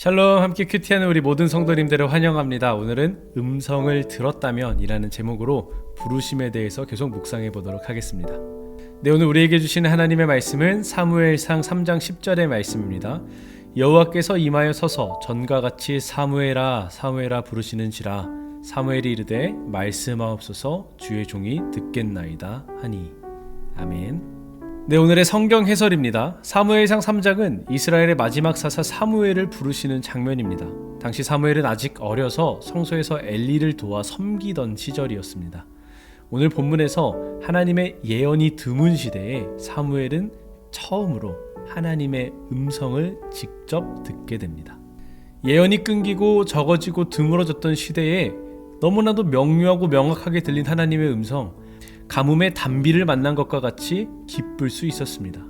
샬롬, 함께 큐티하는 우리 모든 성도님들을 환영합니다. 오늘은 음성을 들었다면 이라는 제목으로 부르심에 대해서 계속 묵상해 보도록 하겠습니다. 네, 오늘 우리에게 주시는 하나님의 말씀은 사무엘상 3장 10절의 말씀입니다. 여호와께서 임하여 서서 전과 같이 사무엘아 사무엘아 부르시는지라 사무엘이 이르되 말씀하옵소서 주의 종이 듣겠나이다 하니. 아멘. 네, 오늘의 성경 해설입니다. 사무엘상 3장은 이스라엘의 마지막 사사 사무엘을 부르시는 장면입니다. 당시 사무엘은 아직 어려서 성소에서 엘리를 도와 섬기던 시절이었습니다. 오늘 본문에서 하나님의 예언이 드문 시대에 사무엘은 처음으로 하나님의 음성을 직접 듣게 됩니다. 예언이 끊기고 적어지고 드물어졌던 시대에 너무나도 명료하고 명확하게 들린 하나님의 음성, 가뭄의 단비를 만난 것과 같이 기쁠 수 있었습니다.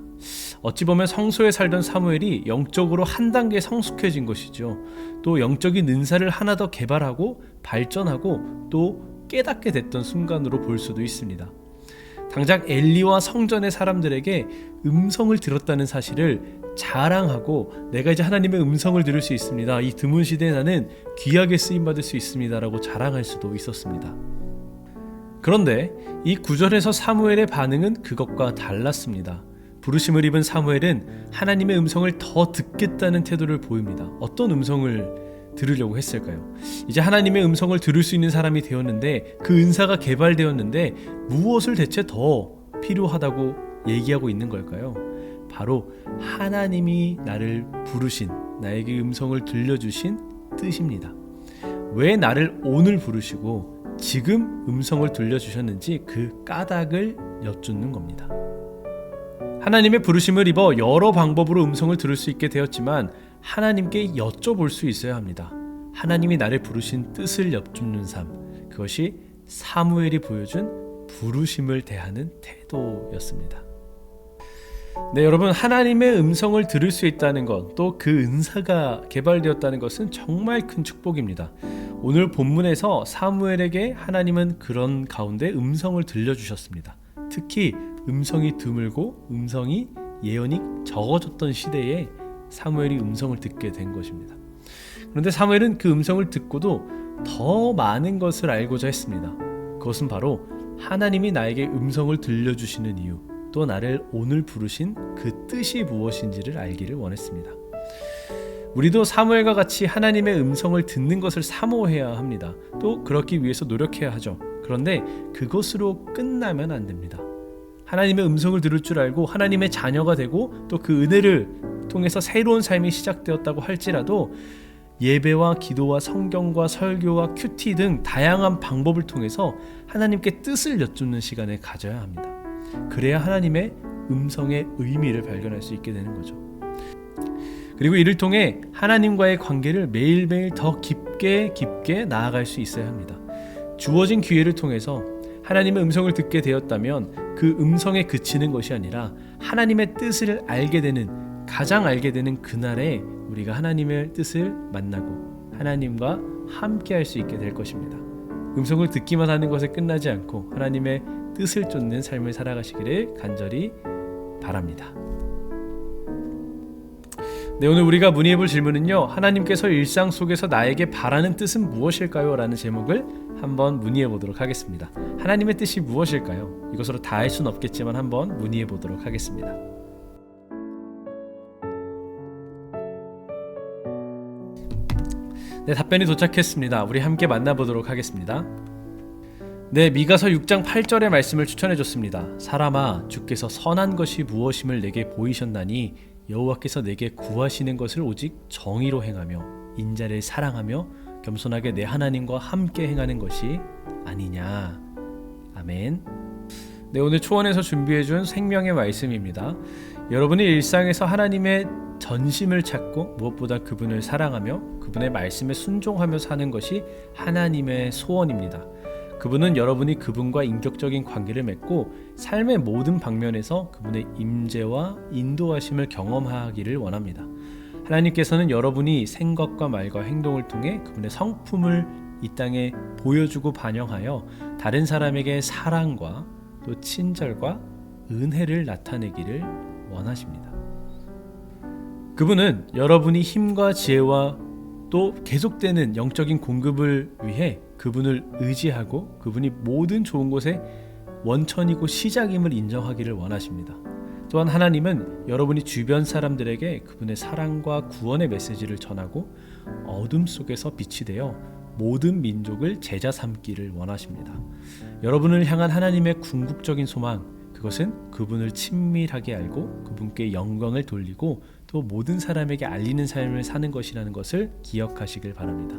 어찌 보면 성소에 살던 사무엘이 영적으로 한 단계 성숙해진 것이죠. 또 영적인 은사를 하나 더 개발하고 발전하고 또 깨닫게 됐던 순간으로 볼 수도 있습니다. 당장 엘리와 성전의 사람들에게 음성을 들었다는 사실을 자랑하고 내가 이제 하나님의 음성을 들을 수 있습니다. 이 드문 시대에 나는 귀하게 쓰임받을 수 있습니다 라고 자랑할 수도 있었습니다. 그런데 이 구절에서 사무엘의 반응은 그것과 달랐습니다. 부르심을 입은 사무엘은 하나님의 음성을 더 듣겠다는 태도를 보입니다. 어떤 음성을 들으려고 했을까요? 이제 하나님의 음성을 들을 수 있는 사람이 되었는데 그 은사가 개발되었는데 무엇을 대체 더 필요하다고 얘기하고 있는 걸까요? 바로 하나님이 나를 부르신, 나에게 음성을 들려주신 뜻입니다. 왜 나를 오늘 부르시고 지금 음성을 들려주셨는지 그 까닭을 여쭙는 겁니다. 하나님의 부르심을 입어 여러 방법으로 음성을 들을 수 있게 되었지만 하나님께 여쭤볼 수 있어야 합니다. 하나님이 나를 부르신 뜻을 여쭙는 삶, 그것이 사무엘이 보여준 부르심을 대하는 태도였습니다. 네, 여러분, 하나님의 음성을 들을 수 있다는 것, 또 그 은사가 개발되었다는 것은 정말 큰 축복입니다. 오늘 본문에서 사무엘에게 하나님은 그런 가운데 음성을 들려주셨습니다. 특히 음성이 드물고 음성이 예언이 적어졌던 시대에 사무엘이 음성을 듣게 된 것입니다. 그런데 사무엘은 그 음성을 듣고도 더 많은 것을 알고자 했습니다. 그것은 바로 하나님이 나에게 음성을 들려주시는 이유, 또 나를 오늘 부르신 그 뜻이 무엇인지를 알기를 원했습니다. 우리도 사무엘과 같이 하나님의 음성을 듣는 것을 사모해야 합니다. 또 그렇기 위해서 노력해야 하죠. 그런데 그것으로 끝나면 안 됩니다. 하나님의 음성을 들을 줄 알고 하나님의 자녀가 되고 또 그 은혜를 통해서 새로운 삶이 시작되었다고 할지라도 예배와 기도와 성경과 설교와 큐티 등 다양한 방법을 통해서 하나님께 뜻을 여쭙는 시간을 가져야 합니다. 그래야 하나님의 음성의 의미를 발견할 수 있게 되는 거죠. 그리고 이를 통해 하나님과의 관계를 매일매일 더 깊게 나아갈 수 있어야 합니다. 주어진 기회를 통해서 하나님의 음성을 듣게 되었다면 그 음성에 그치는 것이 아니라 하나님의 뜻을 가장 알게 되는 그날에 우리가 하나님의 뜻을 만나고 하나님과 함께 할 수 있게 될 것입니다. 음성을 듣기만 하는 것에 끝나지 않고 하나님의 뜻을 쫓는 삶을 살아가시기를 간절히 바랍니다. 네, 오늘 우리가 문의해 볼 질문은요, 하나님께서 일상 속에서 나에게 바라는 뜻은 무엇일까요? 라는 제목을 한번 문의해 보도록 하겠습니다. 하나님의 뜻이 무엇일까요? 이것으로 다 알 수는 없겠지만 한번 문의해 보도록 하겠습니다. 네, 답변이 도착했습니다. 우리 함께 만나보도록 하겠습니다. 네, 미가서 6장 8절의 말씀을 추천해 줬습니다. 사람아, 주께서 선한 것이 무엇임을 내게 보이셨나니 여호와께서 내게 구하시는 것을 오직 정의로 행하며 인자를 사랑하며 겸손하게 내 하나님과 함께 행하는 것이 아니냐. 아멘. 네, 오늘 초원에서 준비해준 생명의 말씀입니다. 여러분이 일상에서 하나님의 전심을 찾고 무엇보다 그분을 사랑하며 그분의 말씀에 순종하며 사는 것이 하나님의 소원입니다. 그분은 여러분이 그분과 인격적인 관계를 맺고 삶의 모든 방면에서 그분의 임재와 인도하심을 경험하기를 원합니다. 하나님께서는 여러분이 생각과 말과 행동을 통해 그분의 성품을 이 땅에 보여주고 반영하여 다른 사람에게 사랑과 또 친절과 은혜를 나타내기를 원하십니다. 그분은 여러분이 힘과 지혜와 또 계속되는 영적인 공급을 위해 그분을 의지하고 그분이 모든 좋은 곳의 원천이고 시작임을 인정하기를 원하십니다. 또한 하나님은 여러분이 주변 사람들에게 그분의 사랑과 구원의 메시지를 전하고 어둠 속에서 빛이 되어 모든 민족을 제자 삼기를 원하십니다. 여러분을 향한 하나님의 궁극적인 소망, 그것은 그분을 친밀하게 알고 그분께 영광을 돌리고 또 모든 사람에게 알리는 삶을 사는 것이라는 것을 기억하시길 바랍니다.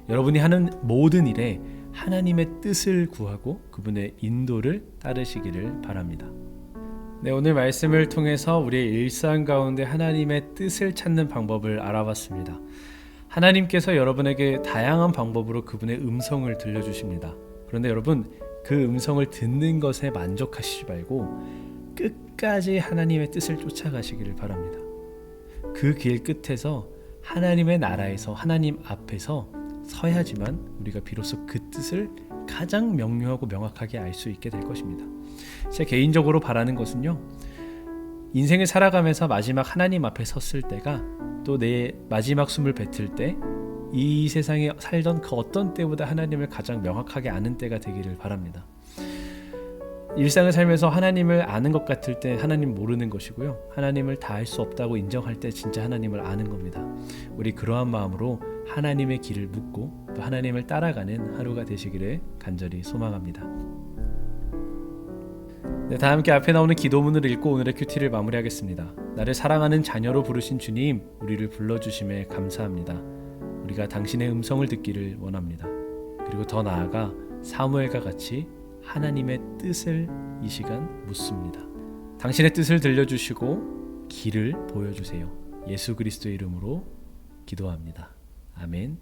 여러분이 하는 모든 일에 하나님의 뜻을 구하고 그분의 인도를 따르시기를 바랍니다. 네, 오늘 말씀을 통해서 우리의 일상 가운데 하나님의 뜻을 찾는 방법을 알아봤습니다. 하나님께서 여러분에게 다양한 방법으로 그분의 음성을 들려주십니다. 그런데 여러분, 그 음성을 듣는 것에 만족하시지 말고 끝까지 하나님의 뜻을 쫓아가시기를 바랍니다. 그 길 끝에서 하나님의 나라에서 하나님 앞에서 서야지만 우리가 비로소 그 뜻을 가장 명료하고 명확하게 알 수 있게 될 것입니다. 제 개인적으로 바라는 것은요, 인생을 살아가면서 마지막 하나님 앞에 섰을 때가 또 내 마지막 숨을 뱉을 때 이 세상에 살던 그 어떤 때보다 하나님을 가장 명확하게 아는 때가 되기를 바랍니다. 일상을 살면서 하나님을 아는 것 같을 때 하나님 모르는 것이고요, 하나님을 다 알 수 없다고 인정할 때 진짜 하나님을 아는 겁니다. 우리 그러한 마음으로 하나님의 길을 묻고 또 하나님을 따라가는 하루가 되시기를 간절히 소망합니다. 네, 다 함께 앞에 나오는 기도문을 읽고 오늘의 큐티를 마무리하겠습니다. 나를 사랑하는 자녀로 부르신 주님, 우리를 불러주심에 감사합니다. 우리가 당신의 음성을 듣기를 원합니다. 그리고 더 나아가 사무엘과 같이 하나님의 뜻을 이 시간 묻습니다. 당신의 뜻을 들려주시고 길을 보여주세요. 예수 그리스도의 이름으로 기도합니다. 아멘.